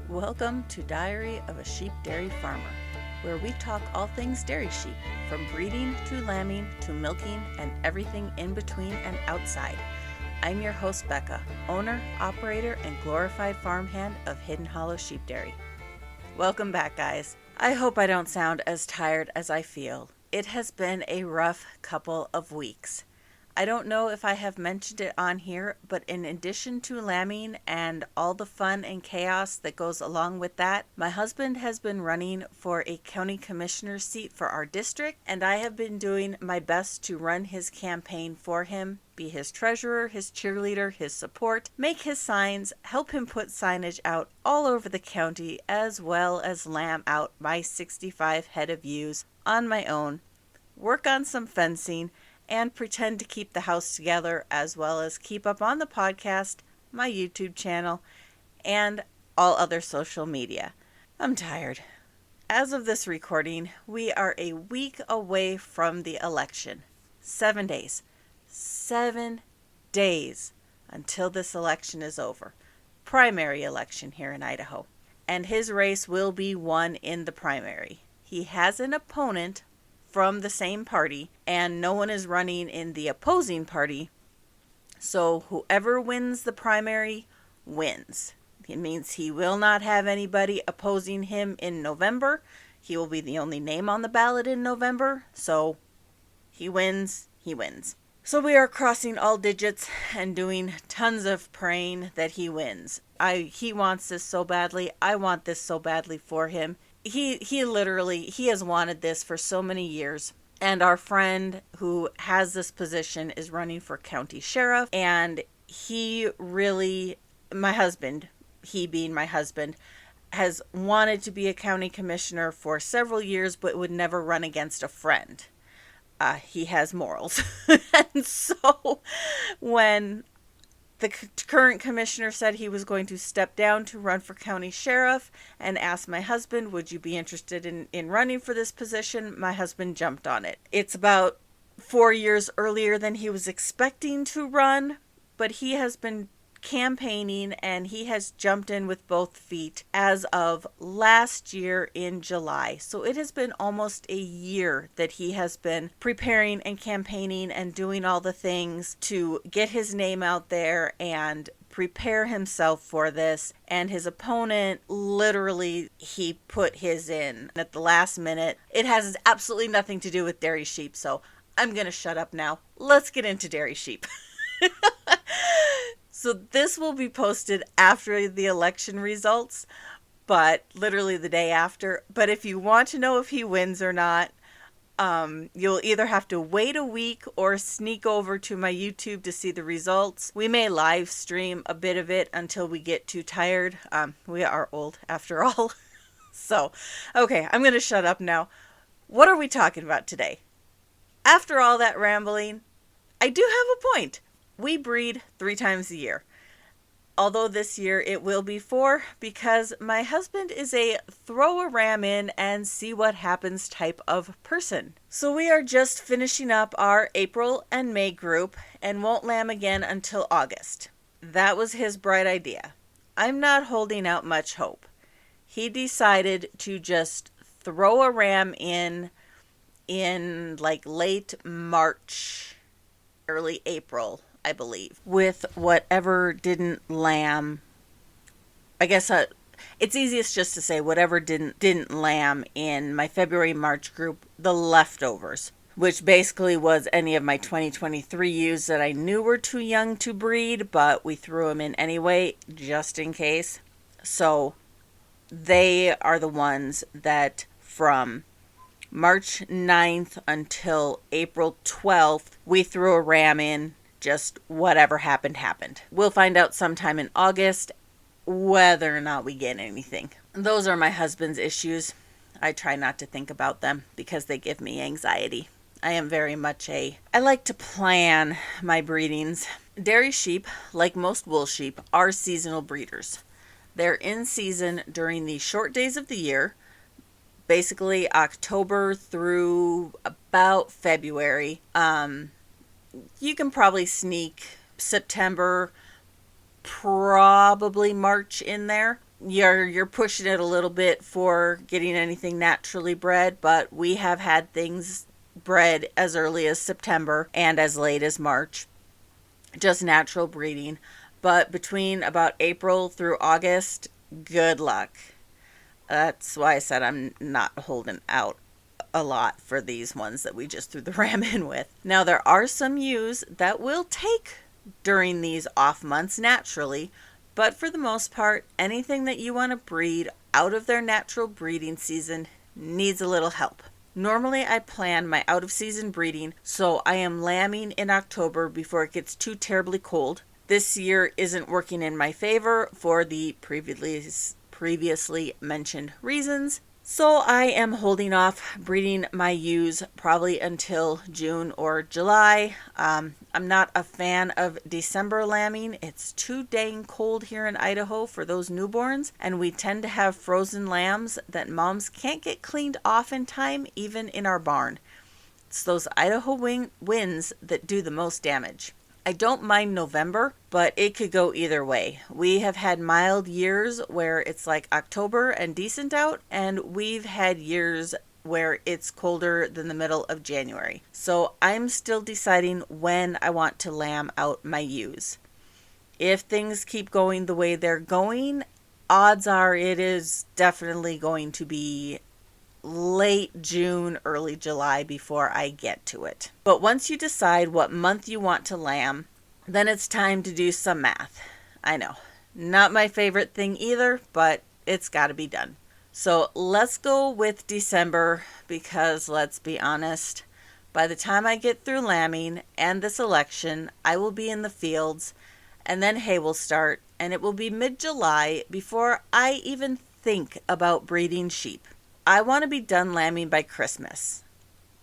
Welcome to Diary of a Sheep Dairy Farmer, where we talk all things dairy sheep, from breeding to lambing to milking and everything in between and outside. I'm your host, Becca, owner, operator, and glorified farmhand of Hidden Hollow Sheep Dairy. Welcome back, guys. I hope I don't sound as tired as I feel. It has been a rough couple of weeks. I don't know if I have mentioned it on here, but in addition to lambing and all the fun and chaos that goes along with that, my husband has been running for a county commissioner seat for our district, and I have been doing my best to run his campaign for him, be his treasurer, his cheerleader, his support, make his signs, help him put signage out all over the county, as well as lamb out my 65 head of ewes on my own, work on some fencing, and pretend to keep the house together, as well as keep up on the podcast, my YouTube channel, and all other social media. I'm tired. As of this recording, we are a week away from the election. 7 days. 7 days until this election is over. Primary election here in Idaho. And his race will be won in the primary. He has an opponent from the same party, and no one is running in the opposing party. So whoever wins the primary wins. It means he will not have anybody opposing him in November. He will be the only name on the ballot in November. So he wins, he wins. So we are crossing all digits and doing tons of praying that he wins. He wants this so badly. I want this so badly for him. He has wanted this for so many years. And our friend who has this position is running for county sheriff. And my husband, he being my husband, has wanted to be a county commissioner for several years, but would never run against a friend. He has morals. And so when the current commissioner said he was going to step down to run for county sheriff and asked my husband, would you be interested in running for this position? My husband jumped on it. It's about 4 years earlier than he was expecting to run, but he has been campaigning and he has jumped in with both feet as of last year in July. So it has been almost a year that he has been preparing and campaigning and doing all the things to get his name out there and prepare himself for this. And his opponent, literally, he put his in at the last minute. It has absolutely nothing to do with dairy sheep, so I'm gonna shut up now. Let's get into dairy sheep. So this will be posted after the election results, but literally the day after. But if you want to know if he wins or not, you'll either have to wait a week or sneak over to my YouTube to see the results. We may live stream a bit of it until we get too tired. We are old after all. So, okay, I'm going to shut up now. What are we talking about today? After all that rambling, I do have a point. We breed 3 times a year. Although this year it will be 4 because my husband is a throw a ram in and see what happens type of person. So we are just finishing up our April and May group and won't lamb again until August. That was his bright idea. I'm not holding out much hope. He decided to just throw a ram in like late March, early April, I believe, with whatever didn't lamb. I guess it's easiest just to say whatever didn't lamb in my February-March group, the leftovers, which basically was any of my 2023 ewes that I knew were too young to breed, but we threw them in anyway, just in case. So they are the ones that from March 9th until April 12th, we threw a ram in. Just whatever happened. We'll find out sometime in August whether or not we get anything. Those are my husband's issues. I try not to think about them because they give me anxiety. I am very much I like to plan my breedings. Dairy sheep, like most wool sheep, are seasonal breeders. They're in season during the short days of the year, basically October through about February. You can probably sneak September, probably March in there. you're pushing it a little bit for getting anything naturally bred, but we have had things bred as early as September and as late as March, just natural breeding. But between about April through August, good luck. That's why I said I'm not holding out a lot for these ones that we just threw the ram in with. Now, there are some ewes that will take during these off months naturally, but for the most part, anything that you want to breed out of their natural breeding season needs a little help. Normally, I plan my out of season breeding so I am lambing in October before it gets too terribly cold. This year isn't working in my favor for the previously mentioned reasons. So I am holding off breeding my ewes probably until June or July. I'm not a fan of December lambing. It's too dang cold here in Idaho for those newborns, and we tend to have frozen lambs that moms can't get cleaned off in time, even in our barn. It's those Idaho winds that do the most damage. I don't mind November, but it could go either way. We have had mild years where it's like October and decent out, and we've had years where it's colder than the middle of January. So I'm still deciding when I want to lamb out my ewes. If things keep going the way they're going, odds are it is definitely going to be late June, early July before I get to it. But once you decide what month you want to lamb, then it's time to do some math. I know, not my favorite thing either, but it's got to be done. So let's go with December because let's be honest, by the time I get through lambing and this election, I will be in the fields and then hay will start, and it will be mid-July before I even think about breeding sheep. I want to be done lambing by Christmas.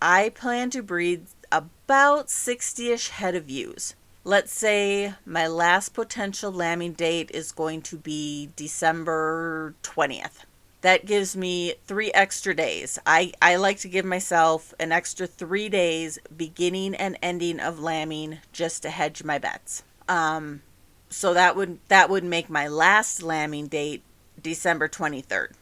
I plan to breed about 60-ish head of ewes. Let's say my last potential lambing date is going to be December 20th. That gives me 3 extra days. I like to give myself an extra 3 days beginning and ending of lambing just to hedge my bets. So that would make my last lambing date December 23rd.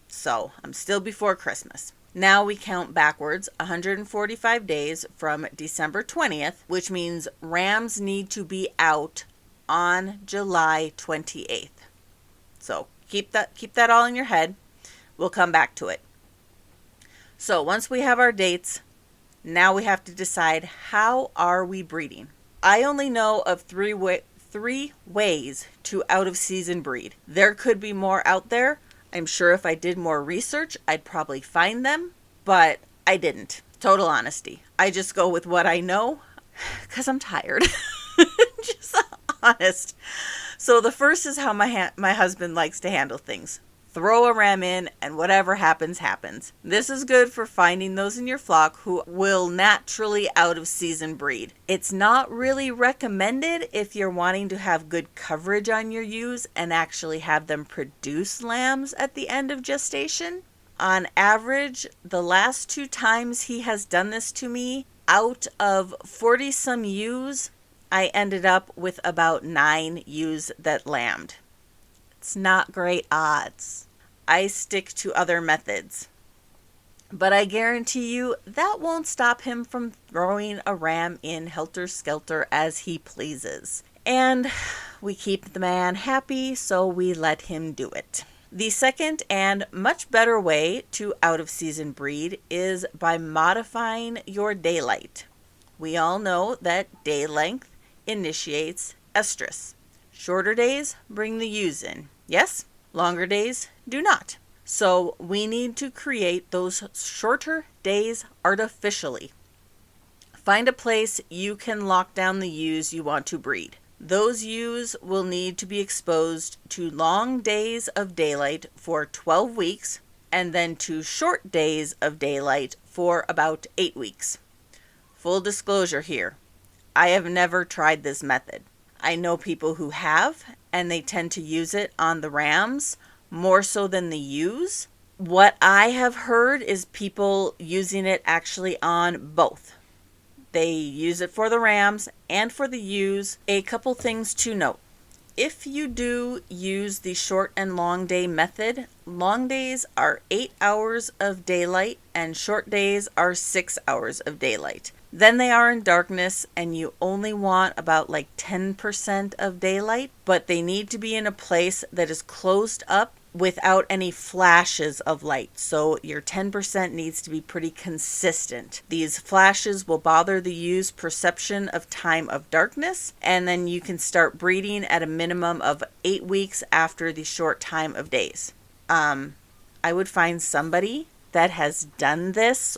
So I'm still before Christmas. Now we count backwards 145 days from December 20th, which means rams need to be out on July 28th. So keep that all in your head. We'll come back to it. So once we have our dates, now we have to decide how are we breeding. I only know of three ways to out of season breed. There could be more out there. I'm sure if I did more research, I'd probably find them, but I didn't. Total honesty. I just go with what I know because I'm tired. Just honest. So the first is how my husband likes to handle things. Throw a ram in and whatever happens, happens. This is good for finding those in your flock who will naturally out of season breed. It's not really recommended if you're wanting to have good coverage on your ewes and actually have them produce lambs at the end of gestation. On average, the last 2 times he has done this to me, out of 40 some ewes, I ended up with about 9 ewes that lambed. It's not great odds. I stick to other methods. But I guarantee you that won't stop him from throwing a ram in helter-skelter as he pleases. And we keep the man happy, so we let him do it. The second and much better way to out-of-season breed is by modifying your daylight. We all know that day length initiates estrus. Shorter days bring the ewes in. Yes, longer days do not. So we need to create those shorter days artificially. Find a place you can lock down the ewes you want to breed. Those ewes will need to be exposed to long days of daylight for 12 weeks and then to short days of daylight for about 8 weeks. Full disclosure here, I have never tried this method. I know people who have, and they tend to use it on the rams more so than the ewes. What I have heard is people using it actually on both. They use it for the rams and for the ewes. A couple things to note. If you do use the short and long day method, long days are 8 hours of daylight and short days are 6 hours of daylight. Then they are in darkness and you only want about like 10% of daylight, but they need to be in a place that is closed up without any flashes of light. So your 10% needs to be pretty consistent. These flashes will bother the ewe's perception of time of darkness, and then you can start breeding at a minimum of 8 weeks after the short time of days. I would find somebody that has done this.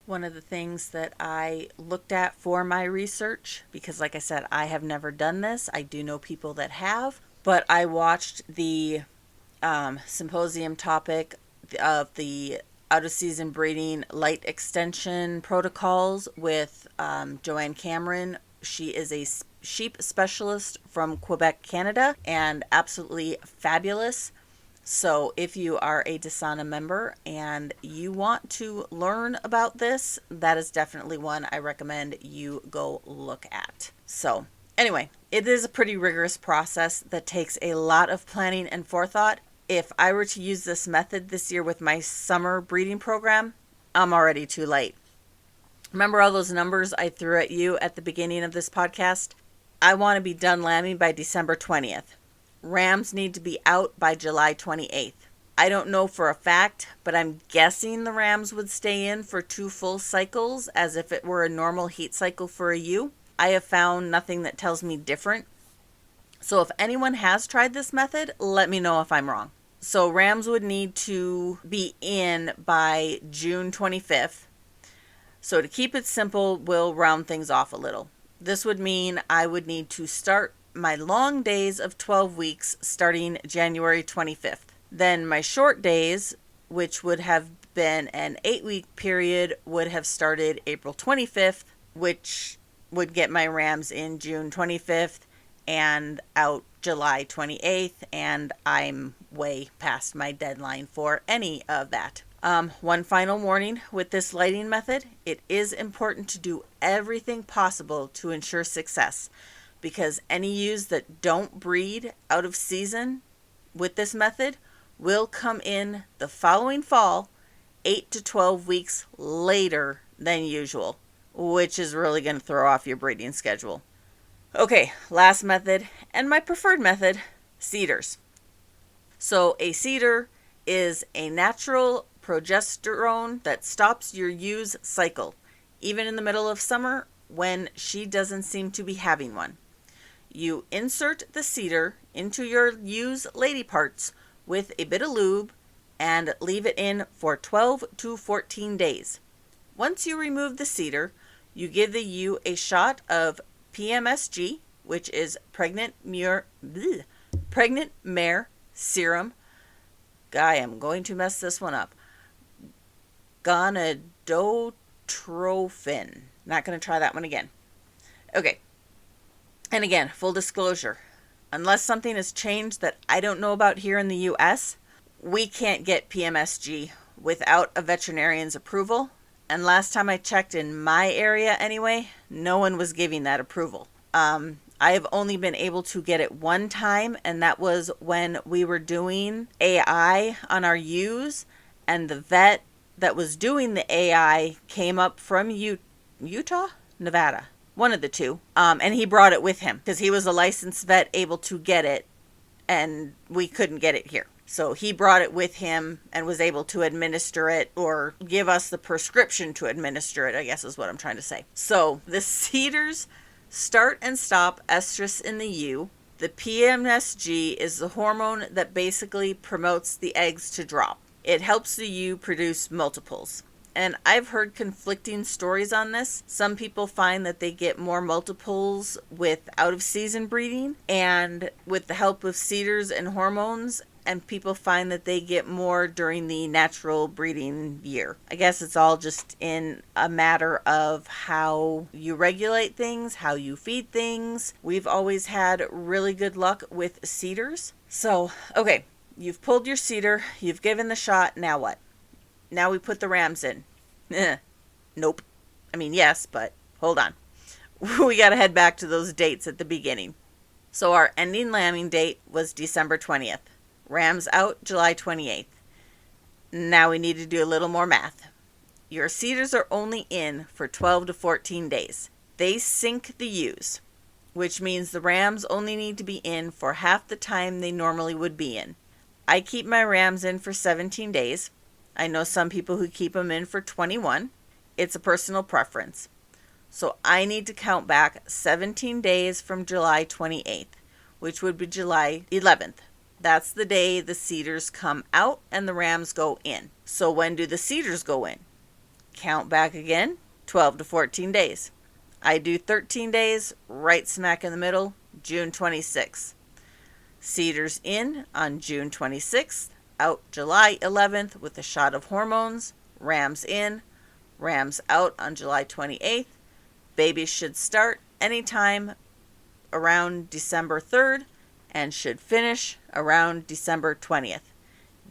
One of the things that I looked at for my research, because like I said, I have never done this. I do know people that have, but I watched the symposium topic of the out of season breeding light extension protocols with Joanne Cameron. She is a sheep specialist from Quebec, Canada, and absolutely fabulous. So if you are a Dasana member and you want to learn about this, that is definitely one I recommend you go look at. So anyway, it is a pretty rigorous process that takes a lot of planning and forethought. If I were to use this method this year with my summer breeding program, I'm already too late. Remember all those numbers I threw at you at the beginning of this podcast? I want to be done lambing by December 20th. Rams need to be out by July 28th. I don't know for a fact, but I'm guessing the rams would stay in for 2 full cycles as if it were a normal heat cycle for a ewe. I have found nothing that tells me different. So if anyone has tried this method, let me know if I'm wrong. So rams would need to be in by June 25th. So to keep it simple, we'll round things off a little. This would mean I would need to start my long days of 12 weeks starting January 25th. Then my short days, which would have been an 8-week period, would have started April 25th, which would get my rams in June 25th and out July 28th, and I'm way past my deadline for any of that. One final warning with this lighting method, it is important to do everything possible to ensure success, because any ewes that don't breed out of season with this method will come in the following fall 8 to 12 weeks later than usual, which is really going to throw off your breeding schedule. Okay, last method, and my preferred method, seeders. So a seeder is a natural progesterone that stops your ewe's cycle, even in the middle of summer when she doesn't seem to be having one. You insert the seeder into your ewe's lady parts with a bit of lube and leave it in for 12 to 14 days. Once you remove the seeder, you give the ewe a shot of PMSG, which is pregnant mare serum. I am going to mess this one up. Gonadotrophin. Not going to try that one again. Okay. And again, full disclosure, unless something has changed that I don't know about here in the US, we can't get PMSG without a veterinarian's approval. And last time I checked in my area anyway, no one was giving that approval. I have only been able to get it one time, and that was when we were doing AI on our ewes, and the vet that was doing the AI came up from Utah? Nevada. One of the two. And he brought it with him because he was a licensed vet able to get it, and we couldn't get it here. So he brought it with him and was able to administer it, or give us the prescription to administer it, I guess is what I'm trying to say. So the seeders start and stop estrus in the ewe. The PMSG is the hormone that basically promotes the eggs to drop. It helps the ewe produce multiples. And I've heard conflicting stories on this. Some people find that they get more multiples with out of season breeding and with the help of seeders and hormones, and people find that they get more during the natural breeding year. I guess it's all just in a matter of how you regulate things, how you feed things. We've always had really good luck with seeders. So, okay, you've pulled your seeder, you've given the shot, now what? Now we put the rams in. Nope. I mean, yes, but hold on. We got to head back to those dates at the beginning. So our ending lambing date was December 20th. Rams out July 28th. Now we need to do a little more math. Your CEDARs are only in for 12 to 14 days. They sink the ewes, which means the rams only need to be in for half the time they normally would be in. I keep my rams in for 17 days. I know some people who keep them in for 21. It's a personal preference. So I need to count back 17 days from July 28th, which would be July 11th. That's the day the CEDARs come out and the rams go in. So when do the CEDARs go in? Count back again, 12 to 14 days. I do 13 days, right smack in the middle, June 26th. CEDARs in on June 26th, out July 11th with a shot of hormones. Rams in, rams out on July 28th. Babies should start anytime around December 3rd and should finish around December 20th.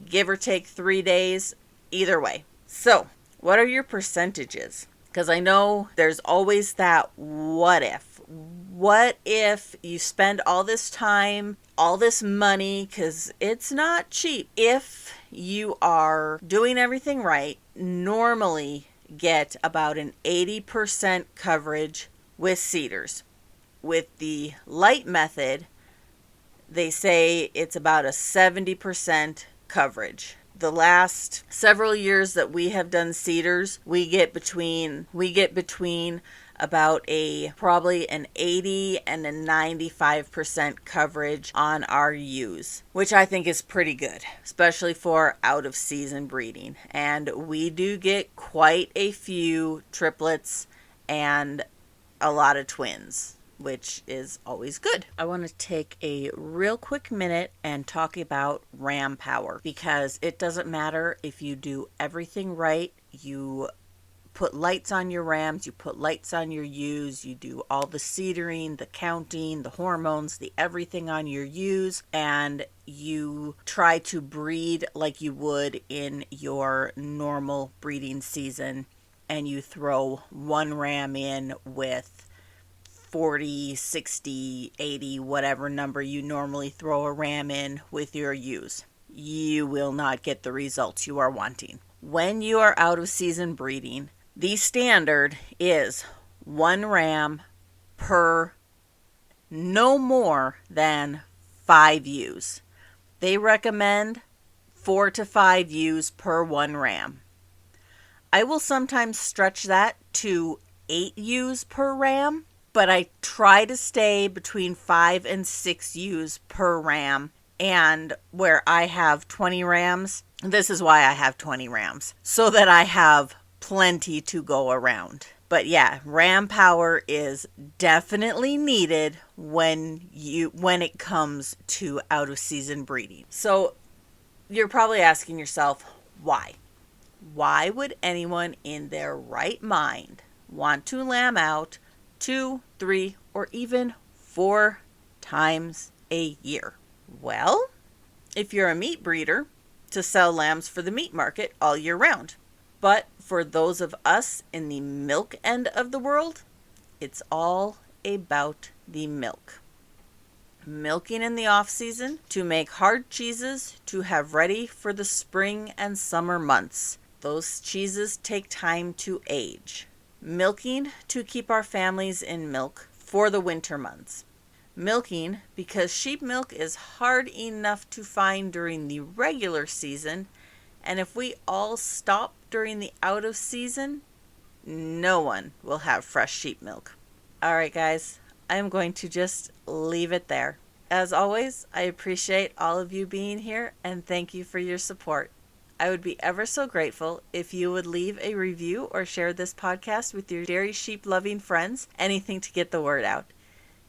Give or take 3 days, either way. So, what are your percentages? Because I know there's always that what if. What if you spend all this time, all this money, because it's not cheap. If you are doing everything right, normally get about an 80% coverage with CEDARs. With the light method, they say it's about a 70% coverage. The last several years that we have done CEDARs, we get between about probably an 80 and a 95% coverage on our ewes, which I think is pretty good, especially for out of season breeding. And we do get quite a few triplets and a lot of twins, which is always good. I want to take a real quick minute and talk about ram power, because it doesn't matter if you do everything right. You put lights on your rams, you put lights on your ewes, you do all the CEDARing, the counting, the hormones, the everything on your ewes, and you try to breed like you would in your normal breeding season, and you throw one ram in with 40, 60, 80, whatever number you normally throw a ram in with your ewes. You will not get the results you are wanting. When you are out of season breeding, the standard is one ram per no more than 5 ewes. They recommend 4 to 5 ewes per one ram. I will sometimes stretch that to 8 ewes per ram, but I try to stay between 5 and 6 ewes per ram. And where I have 20 rams, this is why I have 20 rams, so that I have plenty to go around. But yeah, ram power is definitely needed when it comes to out of season breeding. So you're probably asking yourself, why? Why would anyone in their right mind want to lamb out 2, 3, or even 4 times a year? Well, if you're a meat breeder, to sell lambs for the meat market all year round. But for those of us in the milk end of the world, it's all about the milk. Milking in the off season to make hard cheeses to have ready for the spring and summer months. Those cheeses take time to age. Milking to keep our families in milk for the winter months. Milking because sheep milk is hard enough to find during the regular season, and if we all stop during the out of season, no one will have fresh sheep milk. Alright guys, I'm going to just leave it there. As always, I appreciate all of you being here and thank you for your support. I would be ever so grateful if you would leave a review or share this podcast with your dairy sheep loving friends, anything to get the word out.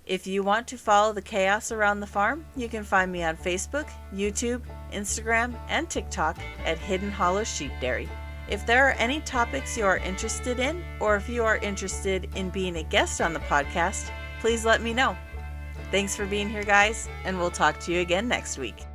If you want to follow the chaos around the farm, you can find me on Facebook, YouTube, Instagram, and TikTok at Hidden Hollow Sheep Dairy. If there are any topics you are interested in, or if you are interested in being a guest on the podcast, please let me know. Thanks for being here, guys, and we'll talk to you again next week.